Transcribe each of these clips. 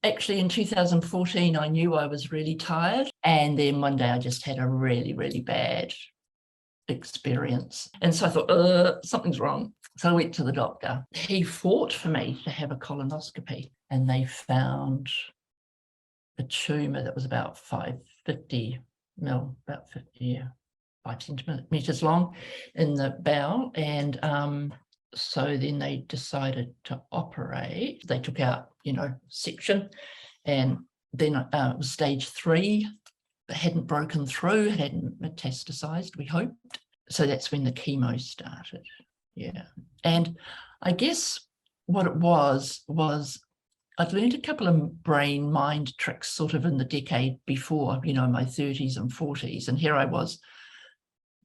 actually in 2014, I knew I was really tired. And then one day I just had a really, really bad experience. And so I thought, something's wrong. So I went to the doctor. He fought for me to have a colonoscopy, and they found a tumour that was about 550 mil, about 5 centimetres long in the bowel. And so then they decided to operate. They took out, section, and then it was stage 3. It hadn't broken through, it hadn't metastasized, we hoped. So that's when the chemo started. Yeah. And I guess what it was I'd learned a couple of brain mind tricks sort of in the decade before, my 30s and 40s. And here I was,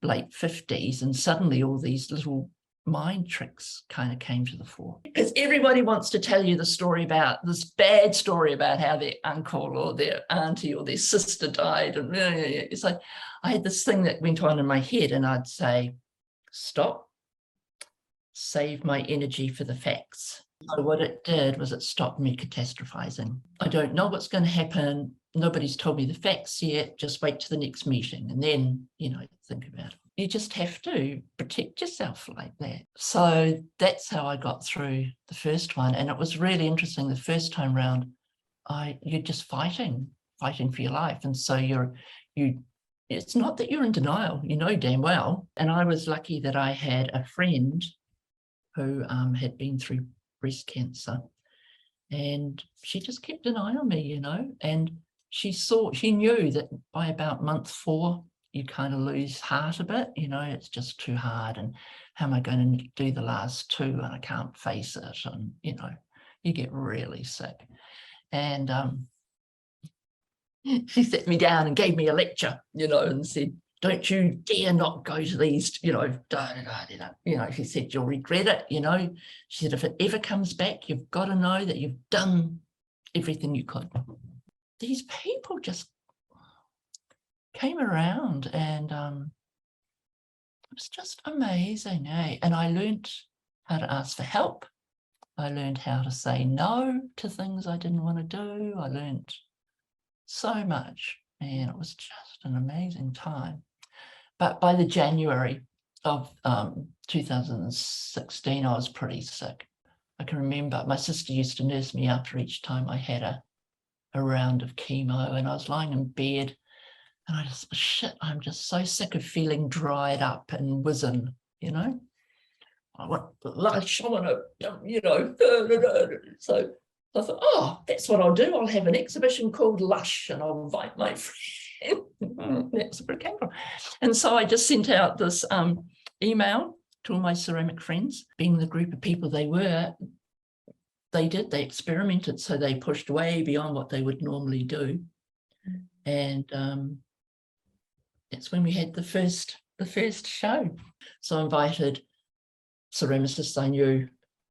late 50s, and suddenly all these little mind tricks kind of came to the fore. Because everybody wants to tell you the story about this bad story about how their uncle or their auntie or their sister died. And it's like, I had this thing that went on in my head, and I'd say, stop, save my energy for the facts. So what it did was it stopped me catastrophizing. I don't know what's going to happen. Nobody's told me the facts yet. Just wait to the next meeting, and then, think about it. You just have to protect yourself like that. So that's how I got through the first one. And it was really interesting. The first time round, you're just fighting for your life. And so it's not that you're in denial, damn well. And I was lucky that I had a friend who had been through breast cancer, and she just kept an eye on me, and she knew that by about month 4, you kind of lose heart a bit, it's just too hard, and how am I going to do the last 2, and I can't face it, and you get really sick. And she sat me down and gave me a lecture, and said, don't you dare not go to these, she said, you'll regret it, she said, if it ever comes back, you've got to know that you've done everything you could. These people just came around, and it was just amazing, eh? And I learned how to ask for help. I learned how to say no to things I didn't want to do. I learned so much, and it was just an amazing time. But by the January of 2016, I was pretty sick. I can remember my sister used to nurse me after each time I had a round of chemo, and I was lying in bed, and I just, shit, I'm just so sick of feeling dried up and wizen, I want LUSH, I want to, so I thought, oh, that's what I'll do. I'll have an exhibition called LUSH, and I'll invite my friend. That's where it came from. And so I just sent out this email to all my ceramic friends. Being the group of people they were, they experimented. So they pushed way beyond what they would normally do. And that's when we had the first show. So I invited ceramicists I knew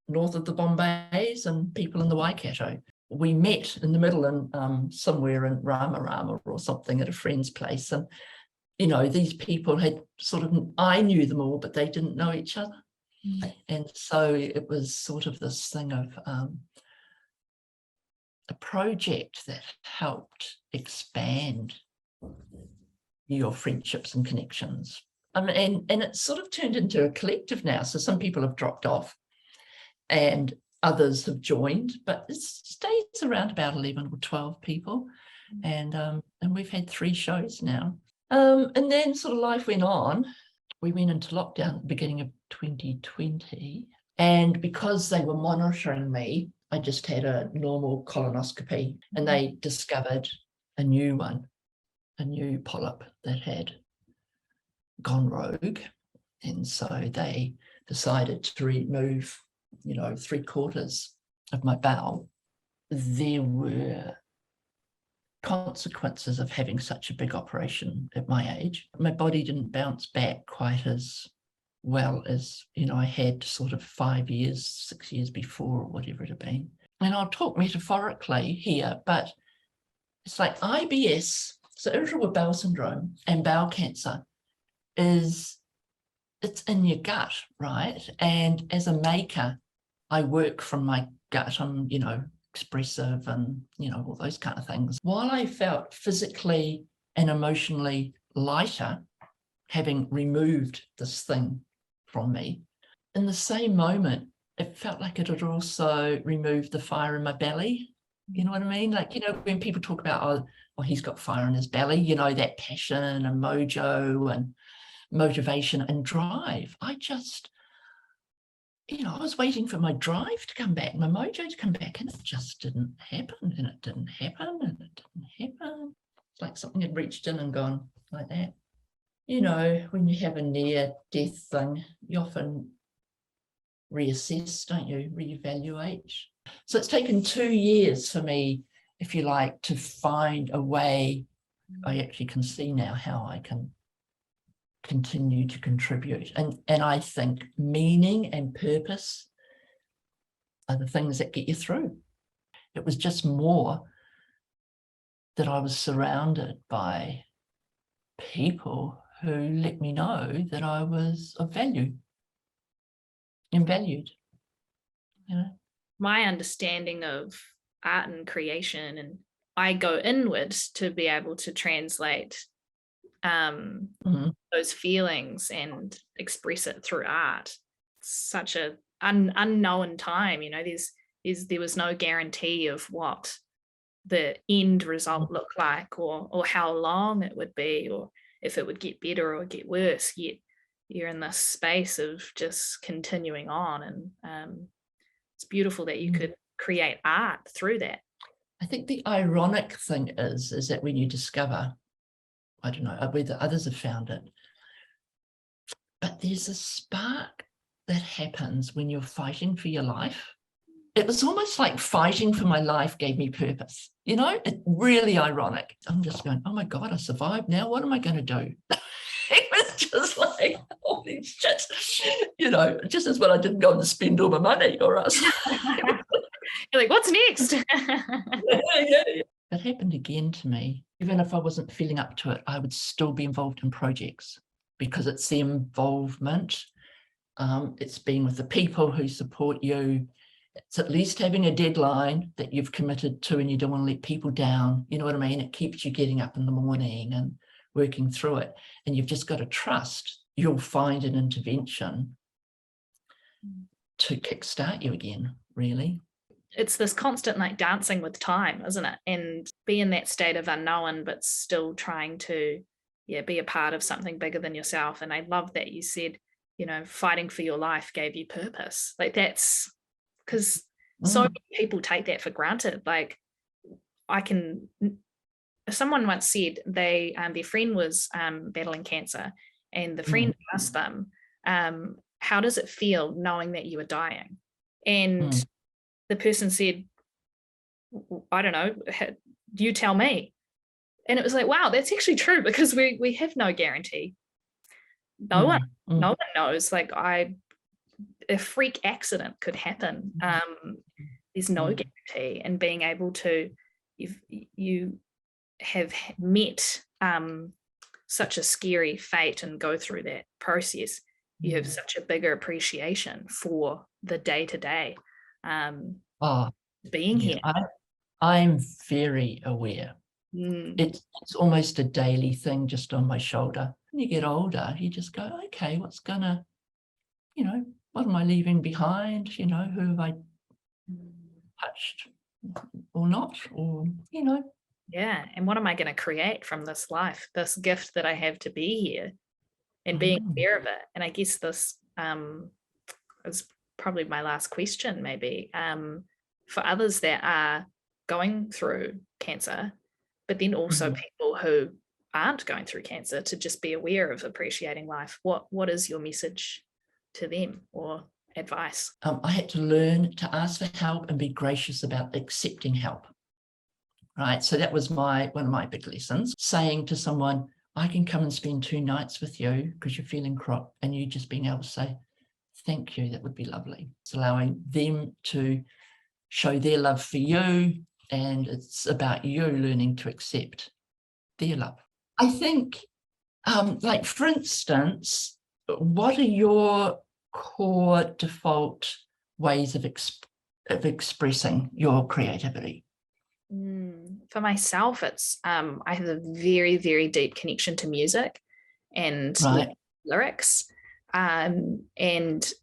north of the Bombays and people in the Waikato. We met in the middle and somewhere in Rama or something at a friend's place. And, these people had sort of, I knew them all, but they didn't know each other. And so it was sort of this thing of a project that helped expand your friendships and connections. And it sort of turned into a collective now. So some people have dropped off and others have joined, but it stays around about 11 or 12 people. And we've had 3 shows now. And then sort of life went on. We went into lockdown at the beginning of 2020. And because they were monitoring me, I just had a normal colonoscopy, and they discovered a new one, a new polyp that had gone rogue. And so they decided to remove, 3/4 of my bowel. There were consequences of having such a big operation at my age. My body didn't bounce back quite as well as, I had sort of 5 years, 6 years before, or whatever it had been. And I'll talk metaphorically here, but it's like IBS, so irritable bowel syndrome, and bowel cancer it's in your gut, right? And as a maker, I work from my gut. I'm, expressive and, all those kind of things. While I felt physically and emotionally lighter, having removed this thing from me, in the same moment, it felt like it had also removed the fire in my belly. You know what I mean? Like, when people talk about, oh, he's got fire in his belly, that passion and mojo and motivation and drive. I just, I was waiting for my drive to come back, my mojo to come back, and it just didn't happen, and it didn't happen, and it didn't happen. It's like something had reached in and gone like that. When you have a near-death thing, you often reassess, don't you? Reevaluate. So it's taken 2 years for me, if you like, to find a way. I actually can see now how I can continue to contribute. And I think meaning and purpose are the things that get you through. It was just more that I was surrounded by people who let me know that I was of value and valued. My understanding of art and creation, and I go inwards to be able to translate those feelings and express it through art. Such a unknown time, there was no guarantee of what the end result looked like, or how long it would be, or if it would get better or get worse. Yet you're in this space of just continuing on, and it's beautiful that you could create art through that. I think the ironic thing is that when you discover, I don't know whether others have found it, but there's a spark that happens when you're fighting for your life. It was almost like fighting for my life gave me purpose. It's really ironic. I'm just going, oh my God, I survived. Now what am I going to do? It was just like, holy shit, just as well I didn't go and spend all my money or else. You're like, what's next? Yeah. It happened again to me. Even if I wasn't feeling up to it, I would still be involved in projects, because it's the involvement. It's being with the people who support you. It's at least having a deadline that you've committed to and you don't want to let people down. You know what I mean? It keeps you getting up in the morning and working through it. And you've just got to trust you'll find an intervention to kickstart you again, really. It's this constant like dancing with time, isn't it? And be in that state of unknown, but still trying to be a part of something bigger than yourself. And I love that you said, fighting for your life gave you purpose. Like, that's because so many people take that for granted. Like, someone once said their friend was battling cancer, and the friend asked them, how does it feel knowing that you are dying? And the person said, I don't know, you tell me. And it was like, wow, that's actually true, because we have no guarantee. No one knows. Like, a freak accident could happen. There's no guarantee. And being able to, you have met such a scary fate and go through that process, you have such a bigger appreciation for the day-to-day being here. I'm very aware. It's almost a daily thing just on my shoulder. When you get older, you just go, okay, what's gonna, what am I leaving behind? Who have I touched or not? Or, Yeah. And what am I going to create from this life, this gift that I have to be here, and being aware of it? And I guess this is probably my last question, maybe, for others that are going through cancer, but then also people who aren't going through cancer, to just be aware of appreciating life. What is your message to them, or advice? I had to learn to ask for help and be gracious about accepting help. Right. So that was one of my big lessons, saying to someone, I can come and spend 2 nights with you because you're feeling crap, and you just being able to say, thank you, that would be lovely. It's allowing them to show their love for you, and it's about you learning to accept their love. I think, like, for instance, what are your core default ways of of expressing your creativity? For myself, it's I have a very, very deep connection to music and Right. lyrics. And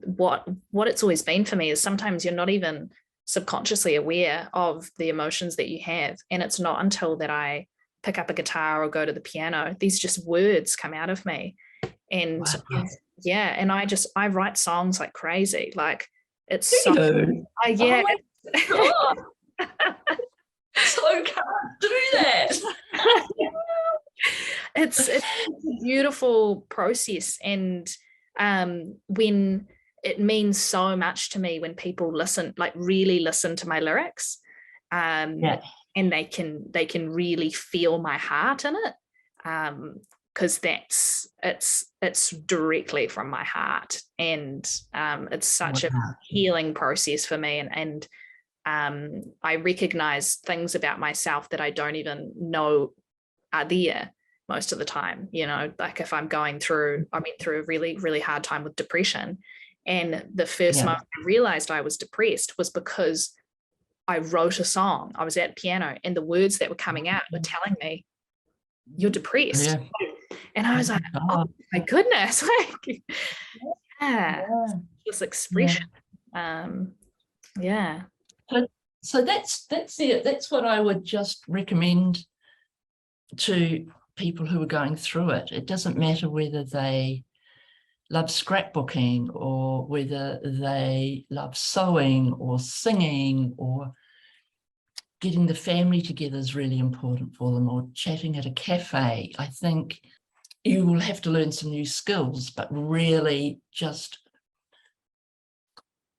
what it's always been for me is sometimes you're not even subconsciously aware of the emotions that you have. And it's not until that I pick up a guitar or go to the piano, these just words come out of me. And Wow. yeah, and I write songs like crazy. Like it's Do so you? yeah. Oh my God. So can't do that. It's a beautiful process. And when it means so much to me when people listen, like really listen to my lyrics, Yeah. and they can really feel my heart in it, because it's directly from my heart. And it's such a healing process for me. And I recognize things about myself that I don't even know are there most of the time. You know, like if I went through a really, really hard time with depression. And the first moment I realized I was depressed was because I wrote a song. I was at piano and the words that were coming out were telling me, you're depressed. Yeah. And I was like, oh my goodness, like, this expression. Yeah. So that's it. That's what I would just recommend to people who are going through it. It doesn't matter whether they love scrapbooking or whether they love sewing or singing, or getting the family together is really important for them, or chatting at a cafe. I think you will have to learn some new skills, but really just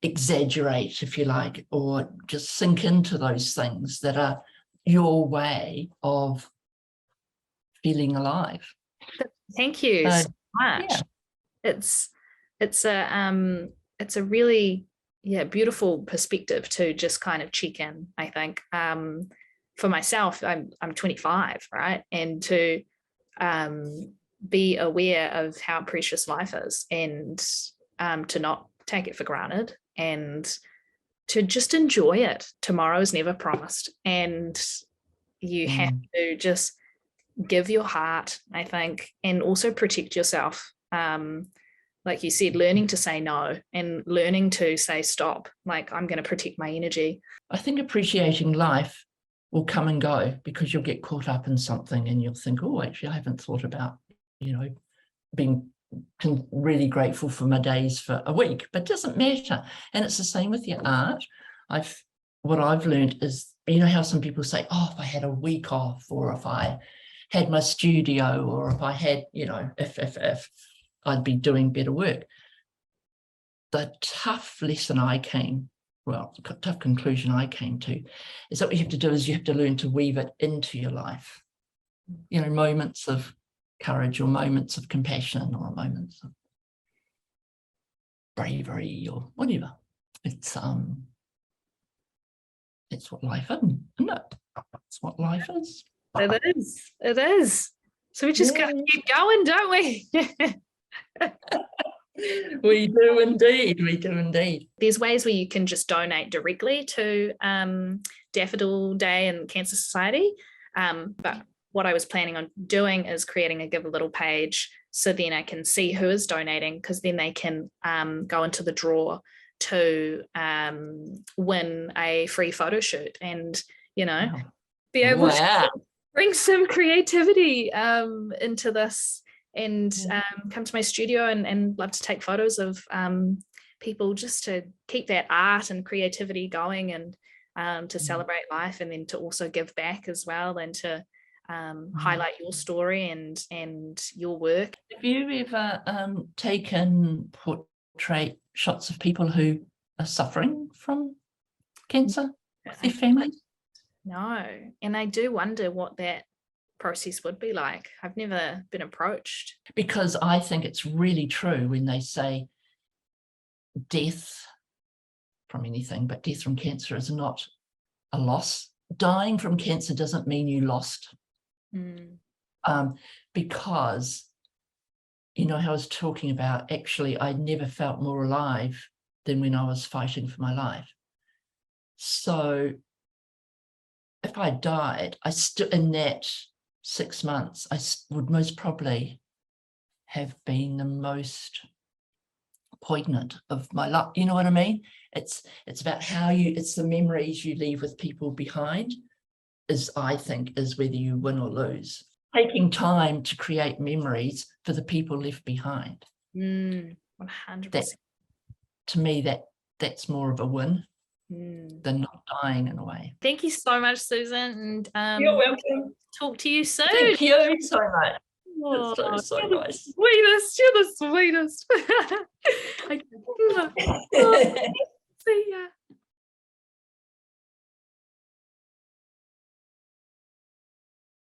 exaggerate, if you like, or just sink into those things that are your way of feeling alive. Thank you so much. It's a really beautiful perspective to just kind of check in. I think for myself, I'm 25, right, and to be aware of how precious life is, and to not take it for granted, and to just enjoy it. Tomorrow is never promised, and you have to just give your heart, I think, and also protect yourself. Like you said, learning to say no and learning to say stop. Like, I'm going to protect my energy. I think appreciating life will come and go, because you'll get caught up in something and you'll think, oh, actually, I haven't thought about, being really grateful for my days for a week, but it doesn't matter. And it's the same with your art. What I've learned is, how some people say, oh, if I had a week off, or if I had my studio, or if I had, if I'd be doing better work. The tough conclusion I came to is that what you have to do is you have to learn to weave it into your life. Moments of courage, or moments of compassion, or moments of bravery, or whatever. It's what life is, isn't it? It's what life is. It is. So we just got to keep going, don't we? We do indeed. There's ways where you can just donate directly to Daffodil Day and Cancer Society. But what I was planning on doing is creating a Give a Little page, so then I can see who is donating, because then they can go into the draw to win a free photo shoot, and be able to bring some creativity into this, and come to my studio and love to take photos of people, just to keep that art and creativity going, and to celebrate life, and then to also give back as well, and to highlight your story and your work. Have you ever taken portrait shots of people who are suffering from cancer, their families? No, and I do wonder what that process would be like. I've never been approached. Because I think it's really true when they say death from anything, but death from cancer is not a loss. Dying from cancer doesn't mean you lost. Because, how I was talking about, actually, I never felt more alive than when I was fighting for my life. So if I died, I still, in that 6 months, I would most probably have been the most poignant of my life. You know what I mean? It's about how it's the memories you leave with people behind, I think, is whether you win or lose. Taking time to create memories for the people left behind. 100%. To me, that's more of a win than not dying, in a way. Thank you so much, Susan. And you're welcome. Talk to you soon. Thank you so much. Oh, It's so nice. You're the sweetest. See ya.